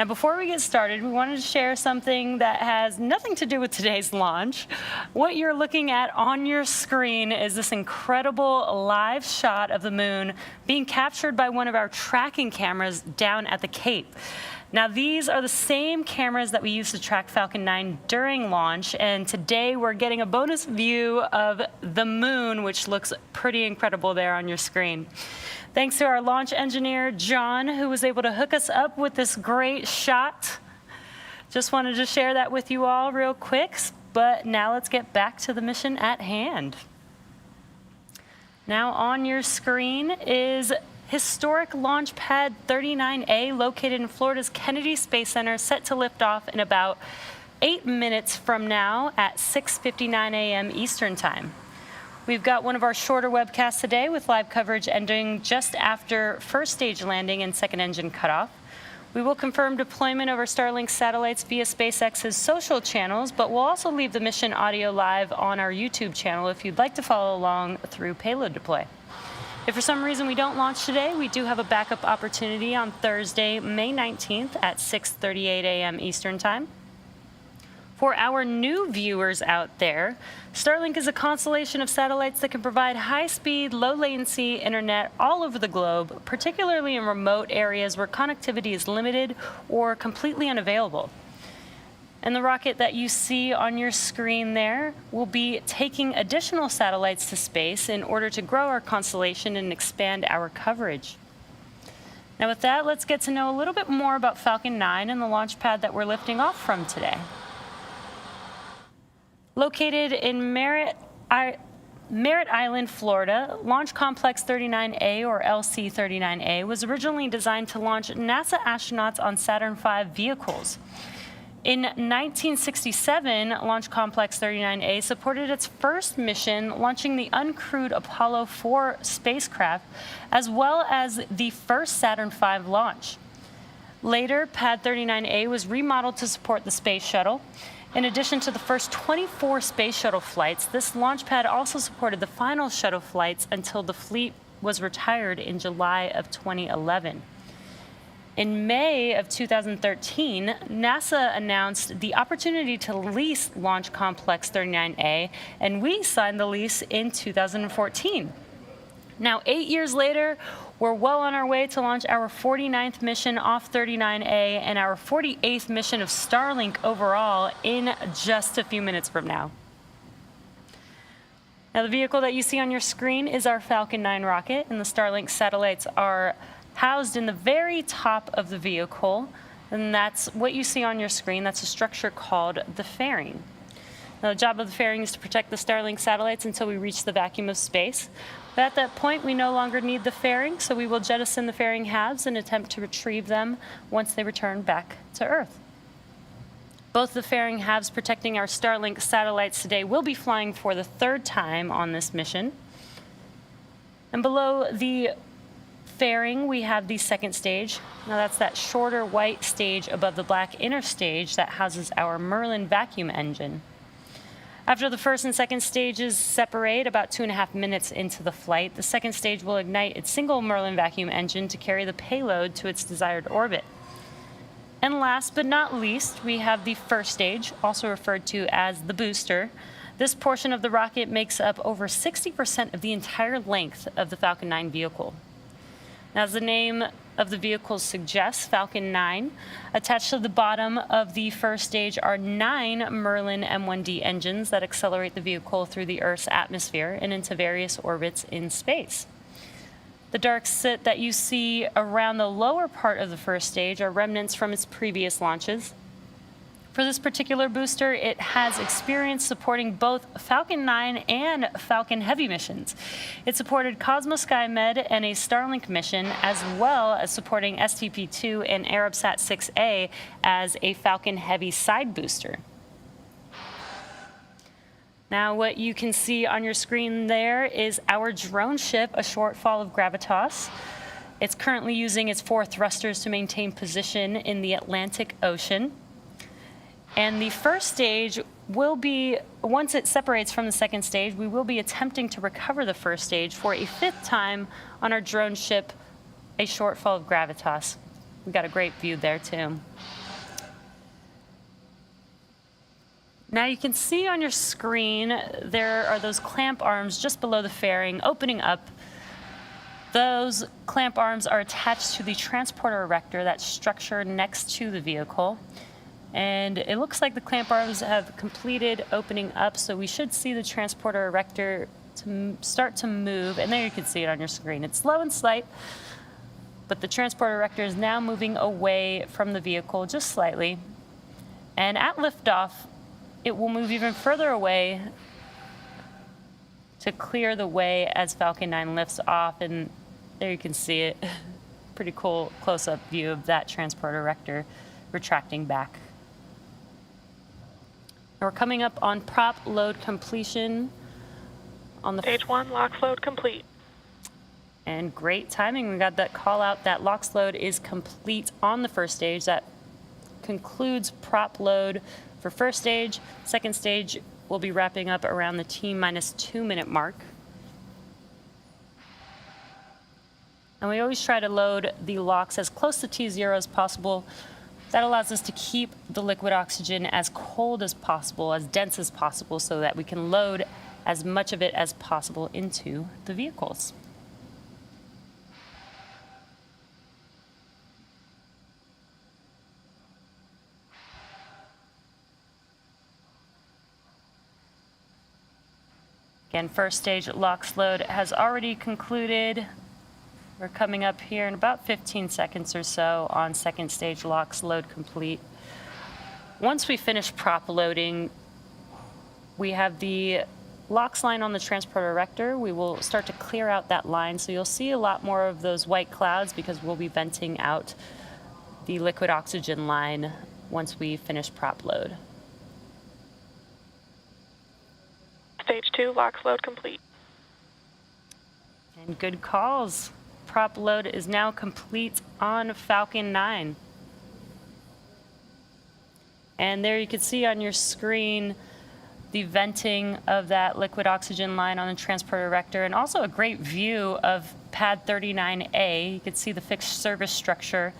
Now, before we get started, we wanted to share something that has nothing to do with today's launch. What you're looking at on your screen is this incredible live shot of the moon being captured by one of our tracking cameras down at the Cape. Now, these are the same cameras that we used to track Falcon 9 during launch, and today we're getting a bonus view of the moon, which looks pretty incredible there on your screen. Thanks to our launch engineer, John, who was able to hook us up with this great shot. Just wanted to share that with you all real quick, but now let's get back to the mission at hand. Now on your screen is historic Launch Pad 39A, located in Florida's Kennedy Space Center, set to lift off in about 8 minutes from now at 6:59 a.m. Eastern Time. We've got one of our shorter webcasts today with live coverage ending just after first stage landing and second engine cutoff. We will confirm deployment of our Starlink satellites via SpaceX's social channels, but we'll also leave the mission audio live on our YouTube channel if you'd like to follow along through payload deploy. If for some reason we don't launch today, we do have a backup opportunity on Thursday, May 19th at 6:38 a.m. Eastern Time. For our new viewers out there, Starlink is a constellation of satellites that can provide high-speed, low-latency internet all over the globe, particularly in remote areas where connectivity is limited or completely unavailable. And the rocket that you see on your screen there will be taking additional satellites to space in order to grow our constellation and expand our coverage. Now with that, let's get to know a little bit more about Falcon 9 and the launch pad that we're lifting off from today. Located in Merritt Island, Florida, Launch Complex 39A, or LC-39A, was originally designed to launch NASA astronauts on Saturn V vehicles. In 1967, Launch Complex 39A supported its first mission, launching the uncrewed Apollo 4 spacecraft, as well as the first Saturn V launch. Later, Pad 39A was remodeled to support the Space Shuttle. In addition to the first 24 Space Shuttle flights, this launch pad also supported the final shuttle flights until the fleet was retired in July of 2011. In May of 2013, NASA announced the opportunity to lease Launch Complex 39A, and we signed the lease in 2014. Now, 8 years later, we're well on our way to launch our 49th mission off 39A and our 48th mission of Starlink overall in just a few minutes from now. Now, the vehicle that you see on your screen is our Falcon 9 rocket, and the Starlink satellites are housed in the very top of the vehicle, and that's what you see on your screen. That's a structure called the fairing. Now, the job of the fairing is to protect the Starlink satellites until we reach the vacuum of space. But at that point, we no longer need the fairing, so we will jettison the fairing halves and attempt to retrieve them once they return back to Earth. Both the fairing halves protecting our Starlink satellites today will be flying for the third time on this mission. And below the fairing, we have the second stage. Now, that's that shorter white stage above the black inner stage that houses our Merlin vacuum engine. After the first and second stages separate about 2.5 minutes into the flight, the second stage will ignite its single Merlin vacuum engine to carry the payload to its desired orbit. And last but not least, we have the first stage, also referred to as the booster. This portion of the rocket makes up over 60% of the entire length of the Falcon 9 vehicle. Now, as the name of the vehicle suggests, Falcon 9, attached to the bottom of the first stage are 9 Merlin M1D engines that accelerate the vehicle through the Earth's atmosphere and into various orbits in space. The dark soot that you see around the lower part of the first stage are remnants from its previous launches. For this particular booster, it has experience supporting both Falcon 9 and Falcon Heavy missions. It supported Cosmos SkyMed and a Starlink mission, as well as supporting STP-2 and Arabsat 6A as a Falcon Heavy side booster. Now, what you can see on your screen there is our drone ship, a shortfall of Gravitas. It's currently using its 4 thrusters to maintain position in the Atlantic Ocean. And the first stage will be, once it separates from the second stage, we will be attempting to recover the first stage for a 5th time on our drone ship, a shortfall of Gravitas. We got a great view there too. Now you can see on your screen, there are those clamp arms just below the fairing opening up. Those clamp arms are attached to the transporter erector, that structure next to the vehicle. And it looks like the clamp arms have completed opening up, so we should see the transporter erector start to move. And there you can see it on your screen. It's slow and slight, but the transporter erector is now moving away from the vehicle just slightly. And at liftoff, it will move even further away to clear the way as Falcon 9 lifts off. And there you can see it. Pretty cool close-up view of that transporter erector retracting back. And we're coming up on prop load completion on the Stage 1, LOX load complete. And great timing. We got that call out that LOX load is complete on the first stage. That concludes prop load for first stage. Second stage will be wrapping up around the T-minus 2 minute mark. And we always try to load the LOX as close to T0 as possible. That allows us to keep the liquid oxygen as cold as possible, as dense as possible, so that we can load as much of it as possible into the vehicles. Again, first stage LOX load has already concluded. We're coming up here in about 15 seconds or so on second stage LOX load complete. Once we finish prop loading, we have the LOX line on the transporter erector. We will start to clear out that line, so you'll see a lot more of those white clouds because we'll be venting out the liquid oxygen line once we finish prop load. Stage 2, LOX load complete. And good calls. Prop load is now complete on Falcon 9. And there you can see on your screen the venting of that liquid oxygen line on the transporter erector, and also a great view of pad 39A. You can see the fixed service structure.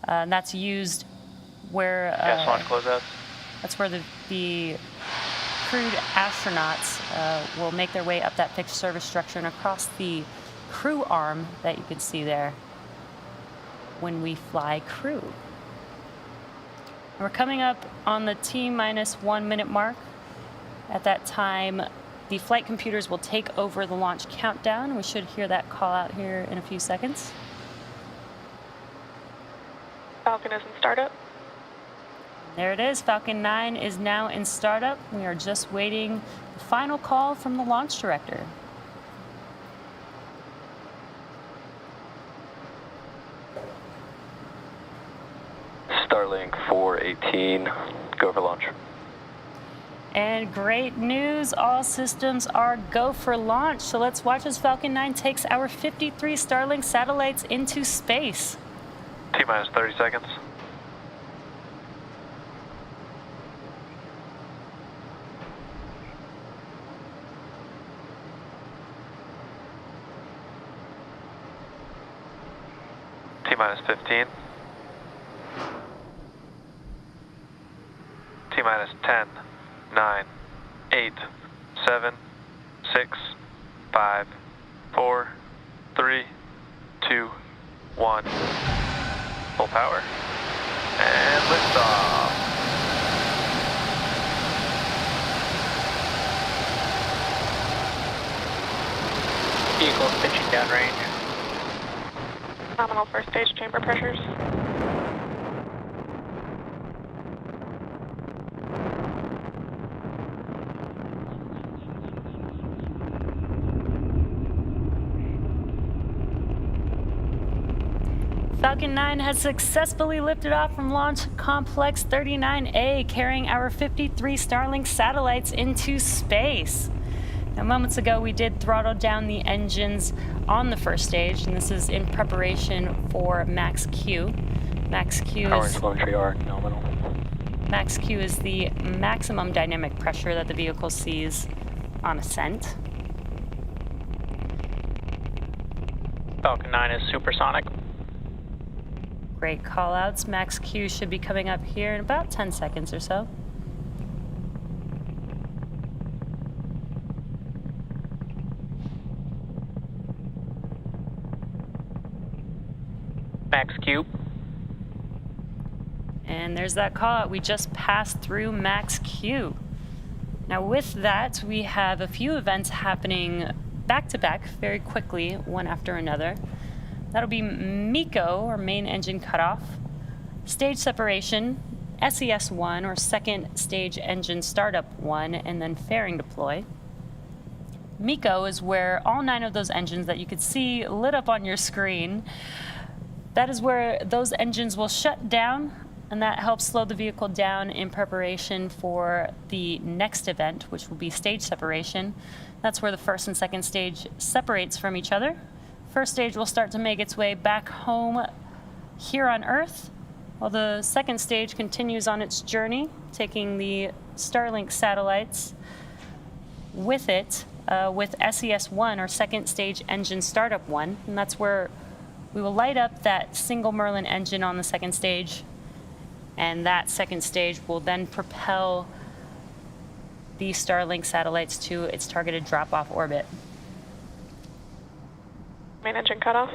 And that's used where gas launch closeout. That's where the crewed astronauts will make their way up that fixed service structure and across the crew arm that you can see there when we fly crew. We're coming up on the T-minus 1 minute mark. At that time, the flight computers will take over the launch countdown. We should hear that call out here in a few seconds. Falcon is in startup. There it is. Falcon 9 is now in startup. We are just waiting the final call from the launch director. Starlink 418, go for launch. And great news, all systems are go for launch. So let's watch as Falcon 9 takes our 53 Starlink satellites into space. T-minus 30 seconds. T-minus 15. T-minus 10, 9, 8, 7, 6, 5, 4, 3, 2, 1. Full power. And liftoff. Vehicle pitching downrange. Nominal first stage chamber pressures. Falcon 9 has successfully lifted off from Launch Complex 39A, carrying our 53 Starlink satellites into space. Now, moments ago, we did throttle down the engines on the first stage, and this is in preparation for Max Q. Max Q Power is, and telemetry are nominal. Max Q is the maximum dynamic pressure that the vehicle sees on ascent. Falcon 9 is supersonic. Great call outs. Max Q should be coming up here in about 10 seconds or so. Max Q. And there's that call out. We just passed through Max Q. Now with that, we have a few events happening back to back very quickly, one after another. That'll be MECO, or main engine cutoff, stage separation, SES1, or second stage engine startup 1, and then fairing deploy. MECO is where all 9 of those engines that you could see lit up on your screen, that is where those engines will shut down, and that helps slow the vehicle down in preparation for the next event, which will be stage separation. That's where the first and second stage separates from each other. First stage will start to make its way back home here on Earth, while the second stage continues on its journey, taking the Starlink satellites with it, with SES1, or second stage engine startup 1, and that's where we will light up that single Merlin engine on the second stage, and that second stage will then propel the Starlink satellites to its targeted drop-off orbit. Main engine cutoff.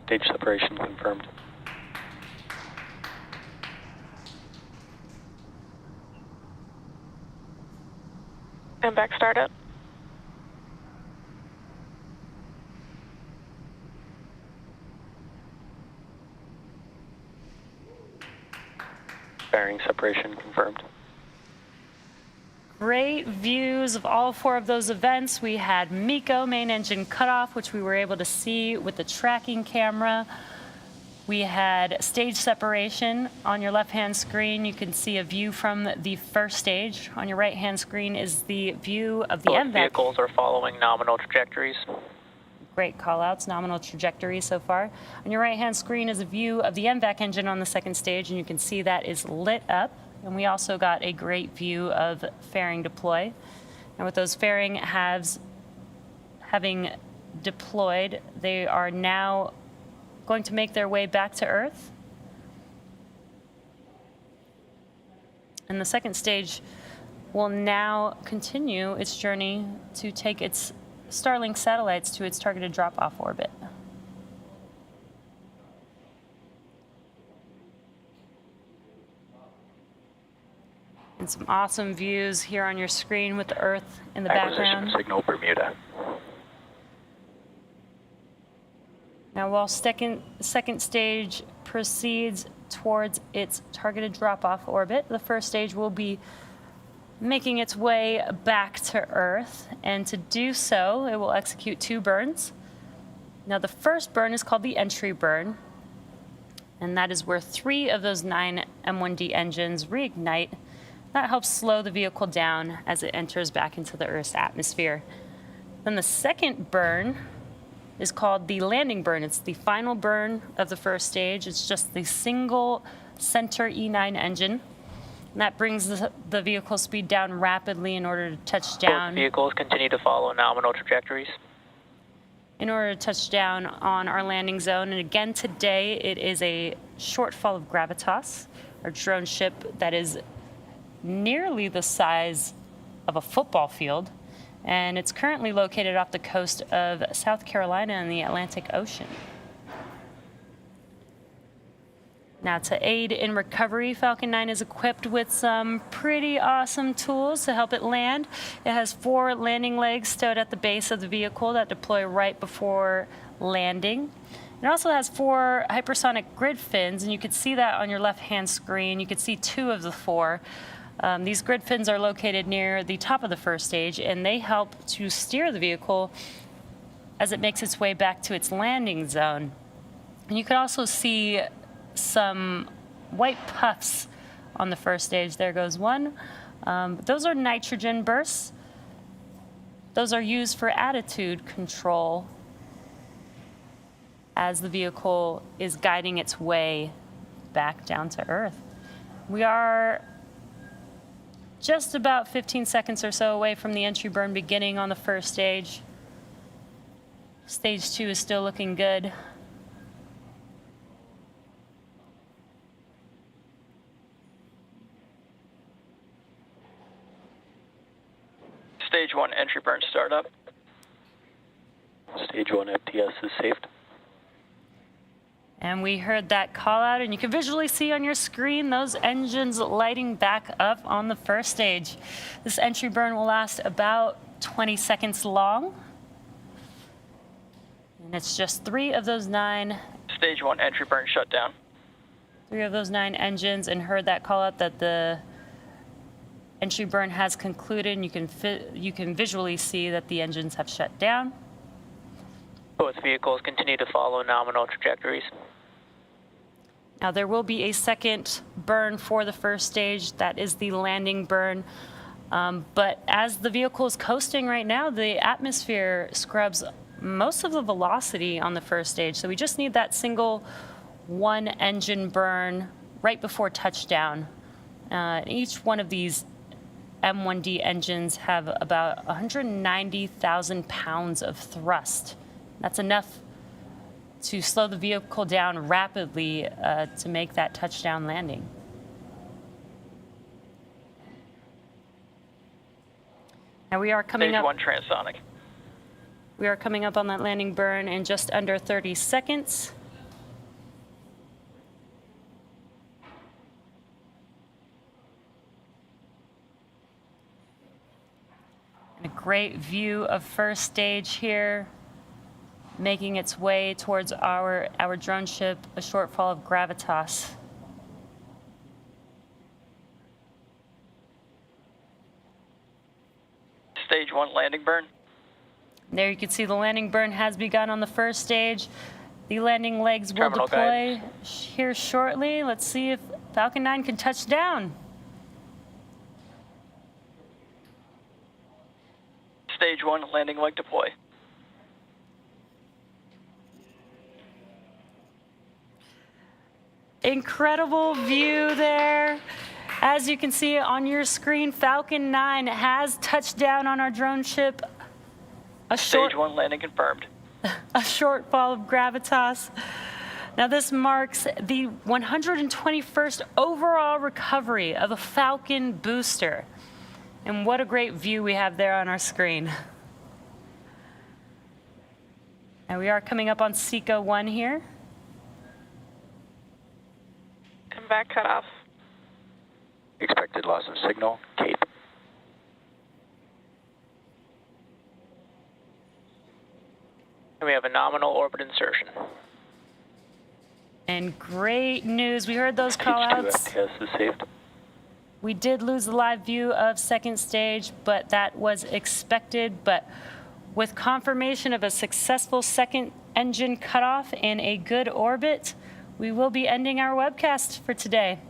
Stage separation confirmed. And back startup. Bearing separation confirmed. Great views of all 4 of those events. We had MECO, main engine cutoff, which we were able to see with the tracking camera. We had stage separation. On your left-hand screen, you can see a view from the first stage. On your right-hand screen is the view of the Both MVAC. vehicles are following nominal trajectories. Great call-outs, nominal trajectory so far. On your right-hand screen is a view of the MVAC engine on the second stage, and you can see that is lit up. And we also got a great view of fairing deploy. And with those fairing halves having deployed, they are now going to make their way back to Earth. And the second stage will now continue its journey to take its Starlink satellites to its targeted drop-off orbit. And some awesome views here on your screen with the Earth in the background. Acquisition signal Bermuda. Now, while second stage proceeds towards its targeted drop-off orbit, the first stage will be making its way back to Earth. And to do so, it will execute 2 burns. Now, the first burn is called the entry burn, and that is where 3 of those 9 M1D engines reignite. That helps slow the vehicle down as it enters back into the Earth's atmosphere. Then the second burn is called the landing burn. It's the final burn of the first stage. It's just the single center E9 engine. And that brings the vehicle speed down rapidly in order to touch down. Both vehicles continue to follow nominal trajectories. In order to touch down on our landing zone. And again, today it is a shortfall of Gravitas, our drone ship that is nearly the size of a football field. And it's currently located off the coast of South Carolina in the Atlantic Ocean. Now, to aid in recovery, Falcon 9 is equipped with some pretty awesome tools to help it land. It has 4 landing legs stowed at the base of the vehicle that deploy right before landing. It also has 4 hypersonic grid fins, and you can see that on your left-hand screen. You can see 2 of the 4. These grid fins are located near the top of the first stage, and they help to steer the vehicle as it makes its way back to its landing zone. And you can also see some white puffs on the first stage. There goes one. Those are nitrogen bursts. Those are used for attitude control as the vehicle is guiding its way back down to Earth. We are just about 15 seconds or so away from the entry burn beginning on the first stage. Stage 2 is still looking good. Stage 1 entry burn startup. Stage 1 FTS is saved. And we heard that call out, and you can visually see on your screen those engines lighting back up on the first stage. This entry burn will last about 20 seconds long. And it's just 3 of those 9. Stage 1 entry burn shut down. 3 of those 9 engines, and heard that call out that the entry burn has concluded, and you can visually see that the engines have shut down. Both vehicles continue to follow nominal trajectories. Now there will be a second burn for the first stage. That is the landing burn. But as the vehicle is coasting right now, the atmosphere scrubs most of the velocity on the first stage. So we just need that single 1 engine burn right before touchdown. Each one of these M1D engines have about 190,000 pounds of thrust. That's enough to slow the vehicle down rapidly to make that touchdown landing. Now we are coming Stage up. 1 transonic. We are coming up on that landing burn in just under 30 seconds. And a great view of first stage here, making its way towards our drone ship, a shortfall of gravitas. Stage 1 landing burn. There you can see the landing burn has begun on the first stage. The landing legs will Terminal deploy guidance. here shortly. Let's see if Falcon 9 can touch down. Stage 1 landing leg deploy. Incredible view there. As you can see on your screen, Falcon 9 has touched down on our drone ship. Stage 1 landing confirmed. A shortfall of gravitas. Now this marks the 121st overall recovery of a Falcon booster. And what a great view we have there on our screen. And we are coming up on SECO 1 here. And back cutoff. Expected loss of signal, Cape. And we have a nominal orbit insertion. And great news, we heard those Stage call 2 outs. FTS is saved. We did lose the live view of second stage, but that was expected. But with confirmation of a successful second engine cutoff and a good orbit, we will be ending our webcast for today.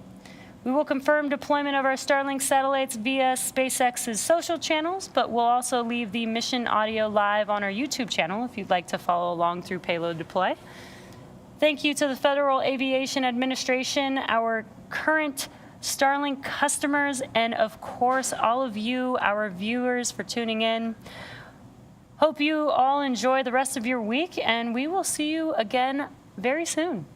We will confirm deployment of our Starlink satellites via SpaceX's social channels, but we'll also leave the mission audio live on our YouTube channel if you'd like to follow along through payload deploy. Thank you to the Federal Aviation Administration, our current Starlink customers, and of course, all of you, our viewers, for tuning in. Hope you all enjoy the rest of your week, and we will see you again very soon.